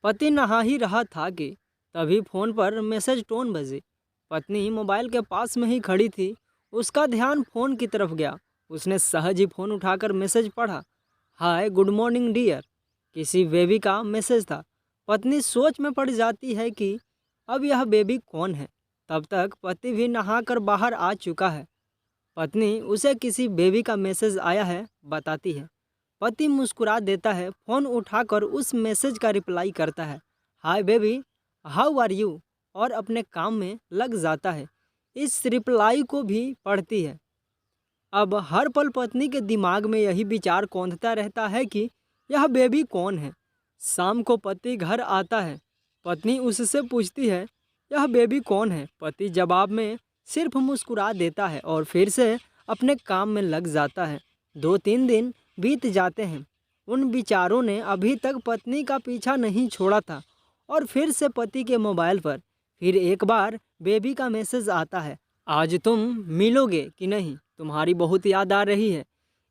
पति नहा ही रहा था कि तभी फोन पर मैसेज टोन बजे। पत्नी मोबाइल के पास में ही खड़ी थी। उसका ध्यान फोन की तरफ गया। उसने सहज ही फोन उठाकर मैसेज पढ़ा। Hi good morning dear. किसी बेबी का मैसेज था। पत्नी सोच में पड़ जाती है कि अब यह बेबी कौन है। तब तक पति भी नहाकर बाहर आ चुका है। पत्नी उसे किसी बेबी का मैसेज आया है बताती है। पति मुस्कुरा देता है, फ़ोन उठाकर उस मैसेज का रिप्लाई करता है, hi baby, how are you, और अपने काम में लग जाता है। इस रिप्लाई को भी पढ़ती है। अब हर पल पत्नी के दिमाग में यही विचार कौंधता रहता है कि यह बेबी कौन है। शाम को पति घर आता है। पत्नी उससे पूछती है, यह बेबी कौन है। पति जवाब में सिर्फ मुस्कुरा देता है और फिर से अपने काम में लग जाता है। 2-3 दिन बीत जाते हैं। उन विचारों ने अभी तक पत्नी का पीछा नहीं छोड़ा था और फिर से पति के मोबाइल पर फिर एक बार बेबी का मैसेज आता है, आज तुम मिलोगे कि नहीं, तुम्हारी बहुत याद आ रही है।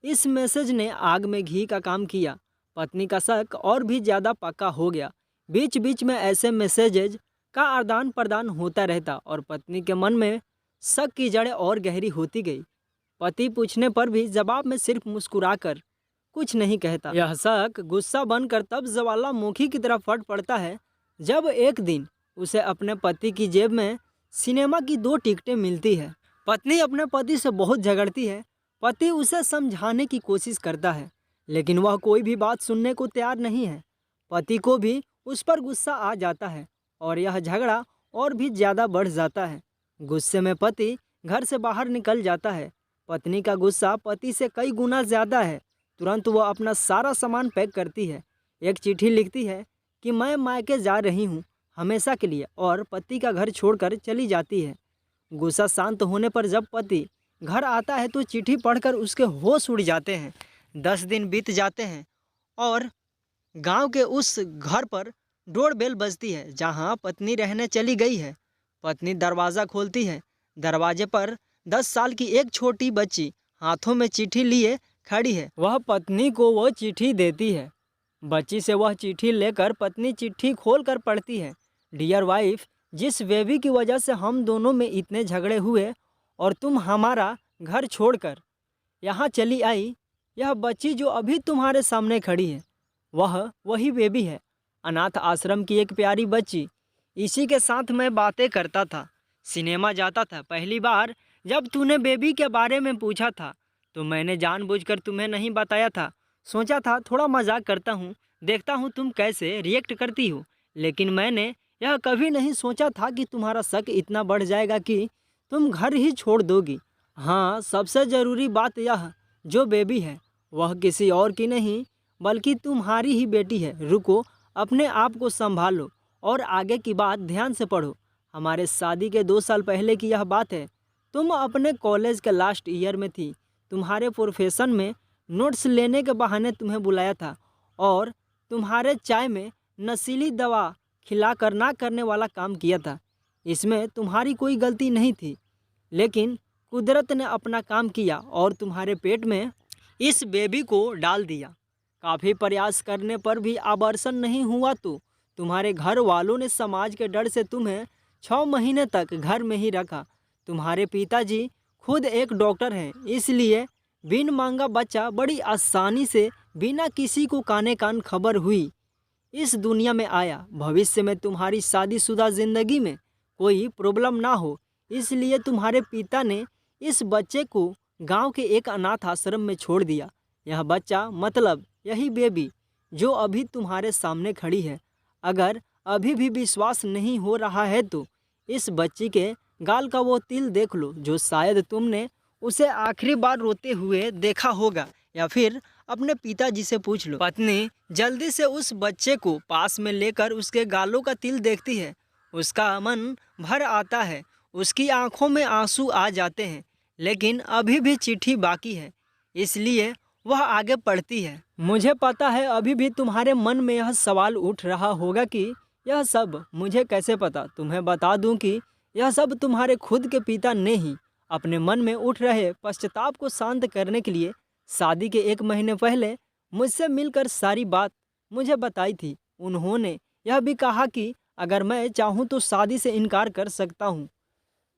इस मैसेज ने आग में घी का काम किया। पत्नी का शक और भी ज़्यादा पक्का हो गया। बीच बीच में ऐसे मैसेजेज का आदान प्रदान होता रहता और पत्नी के मन में शक की जड़ें और गहरी होती गई। पति पूछने पर भी जवाब में सिर्फ मुस्कुराकर कुछ नहीं कहता। यह शक गुस्सा बनकर तब ज्वालामुखी की तरफ फट पड़ता है जब एक दिन उसे अपने पति की जेब में सिनेमा की 2 टिकटें मिलती है। पत्नी अपने पति से बहुत झगड़ती है। पति उसे समझाने की कोशिश करता है लेकिन वह कोई भी बात सुनने को तैयार नहीं है। पति को भी उस पर गुस्सा आ जाता है और यह झगड़ा और भी ज़्यादा बढ़ जाता है। गुस्से में पति घर से बाहर निकल जाता है। पत्नी का गुस्सा पति से कई गुना ज़्यादा है। तुरंत वह अपना सारा सामान पैक करती है। एक चिट्ठी लिखती है कि मैं मायके जा रही हूँ हमेशा के लिए, और पति का घर छोड़कर चली जाती है। गुस्सा शांत होने पर जब पति घर आता है तो चिट्ठी पढ़कर उसके होश उड़ जाते हैं। 10 दिन बीत जाते हैं और गांव के उस घर पर डोरबेल बजती है जहां पत्नी रहने चली गई है। पत्नी दरवाज़ा खोलती है। दरवाजे पर 10 साल की एक छोटी बच्ची हाथों में चिट्ठी लिए खड़ी है। वह पत्नी को वो चिट्ठी देती है। बच्ची से वह चिट्ठी लेकर पत्नी चिट्ठी खोलकर पढ़ती है, डियर वाइफ, जिस बेबी की वजह से हम दोनों में इतने झगड़े हुए और तुम हमारा घर छोड़कर यहाँ चली आई, यह बच्ची जो अभी तुम्हारे सामने खड़ी है वह वही बेबी है। अनाथ आश्रम की एक प्यारी बच्ची। इसी के साथ मैं बातें करता था, सिनेमा जाता था। पहली बार जब तूने बेबी के बारे में पूछा था तो मैंने जानबूझकर तुम्हें नहीं बताया था। सोचा था थोड़ा मजाक करता हूँ, देखता हूँ तुम कैसे रिएक्ट करती हो। लेकिन मैंने यह कभी नहीं सोचा था कि तुम्हारा शक इतना बढ़ जाएगा कि तुम घर ही छोड़ दोगी। हाँ, सबसे ज़रूरी बात यह, जो बेबी है वह किसी और की नहीं बल्कि तुम्हारी ही बेटी है। रुको, अपने आप को संभालो और आगे की बात ध्यान से पढ़ो। हमारे शादी के 2 साल पहले की यह बात है। तुम अपने कॉलेज के लास्ट ईयर में थी। तुम्हारे प्रोफेशन में नोट्स लेने के बहाने तुम्हें बुलाया था और तुम्हारे चाय में नशीली दवा खिलाकर ना करने वाला काम किया था। इसमें तुम्हारी कोई गलती नहीं थी, लेकिन कुदरत ने अपना काम किया और तुम्हारे पेट में इस बेबी को डाल दिया। काफ़ी प्रयास करने पर भी अबॉर्शन नहीं हुआ तो तुम्हारे घर वालों ने समाज के डर से तुम्हें 6 महीने तक घर में ही रखा। तुम्हारे पिताजी खुद एक डॉक्टर हैं, इसलिए बिन मांगा बच्चा बड़ी आसानी से बिना किसी को काने कान खबर हुई इस दुनिया में आया। भविष्य में तुम्हारी शादीशुदा ज़िंदगी में कोई प्रॉब्लम ना हो, इसलिए तुम्हारे पिता ने इस बच्चे को गांव के एक अनाथ आश्रम में छोड़ दिया। यह बच्चा मतलब यही बेबी जो अभी तुम्हारे सामने खड़ी है। अगर अभी भी विश्वास नहीं हो रहा है तो इस बच्ची के गाल का वो तिल देख लो जो शायद तुमने उसे आखिरी बार रोते हुए देखा होगा, या फिर अपने पिताजी से पूछ लो। पत्नी जल्दी से उस बच्चे को पास में लेकर उसके गालों का तिल देखती है। उसका मन भर आता है, उसकी आंखों में आंसू आ जाते हैं, लेकिन अभी भी चिट्ठी बाकी है, इसलिए वह आगे पढ़ती है। मुझे पता है अभी भी तुम्हारे मन में यह सवाल उठ रहा होगा कि यह सब मुझे कैसे पता। तुम्हें बता दूं कि यह सब तुम्हारे खुद के पिता ने ही अपने मन में उठ रहे पश्चाताप को शांत करने के लिए शादी के 1 महीने पहले मुझसे मिलकर सारी बात मुझे बताई थी। उन्होंने यह भी कहा कि अगर मैं चाहूँ तो शादी से इनकार कर सकता हूँ।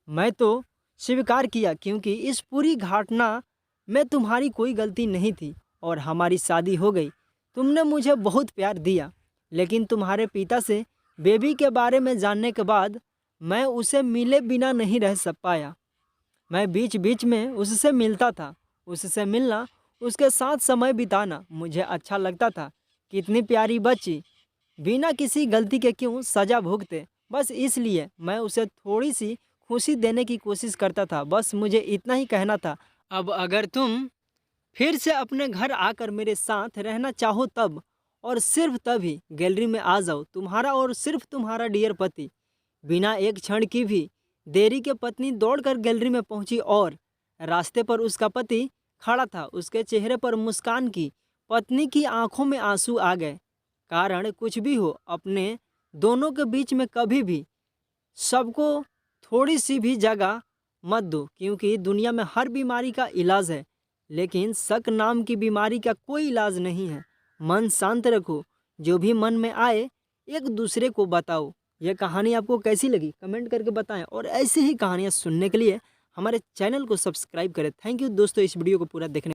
मैं तो स्वीकार किया क्योंकि इस पूरी घटना में तुम्हारी कोई गलती नहीं थी और हमारी शादी हो गई। तुमने मुझे बहुत प्यार दिया, लेकिन तुम्हारे पिता से बेबी के बारे में जानने के बाद मैं उसे मिले बिना नहीं रह सक पाया। मैं बीच बीच में उससे मिलता था। उससे मिलना, उसके साथ समय बिताना मुझे अच्छा लगता था। कितनी प्यारी बच्ची, बिना किसी गलती के क्यों सज़ा भुगते। बस इसलिए मैं उसे थोड़ी सी खुशी देने की कोशिश करता था। बस मुझे इतना ही कहना था। अब अगर तुम फिर से अपने घर आकर मेरे साथ रहना चाहो तब और सिर्फ तभी गैलरी में आ जाओ। तुम्हारा और सिर्फ तुम्हारा डियर पति। बिना एक क्षण की भी देरी के पत्नी दौड़कर गैलरी में पहुंची और रास्ते पर उसका पति खड़ा था। उसके चेहरे पर मुस्कान की, पत्नी की आंखों में आंसू आ गए। कारण कुछ भी हो, अपने दोनों के बीच में कभी भी सबको थोड़ी सी भी जगह मत दो, क्योंकि दुनिया में हर बीमारी का इलाज है, लेकिन शक नाम की बीमारी का कोई इलाज नहीं है। मन शांत रखो, जो भी मन में आए एक दूसरे को बताओ। यह कहानी आपको कैसी लगी कमेंट करके बताएं और ऐसी ही कहानियाँ सुनने के लिए हमारे चैनल को सब्सक्राइब करें। थैंक यू दोस्तों इस वीडियो को पूरा देखने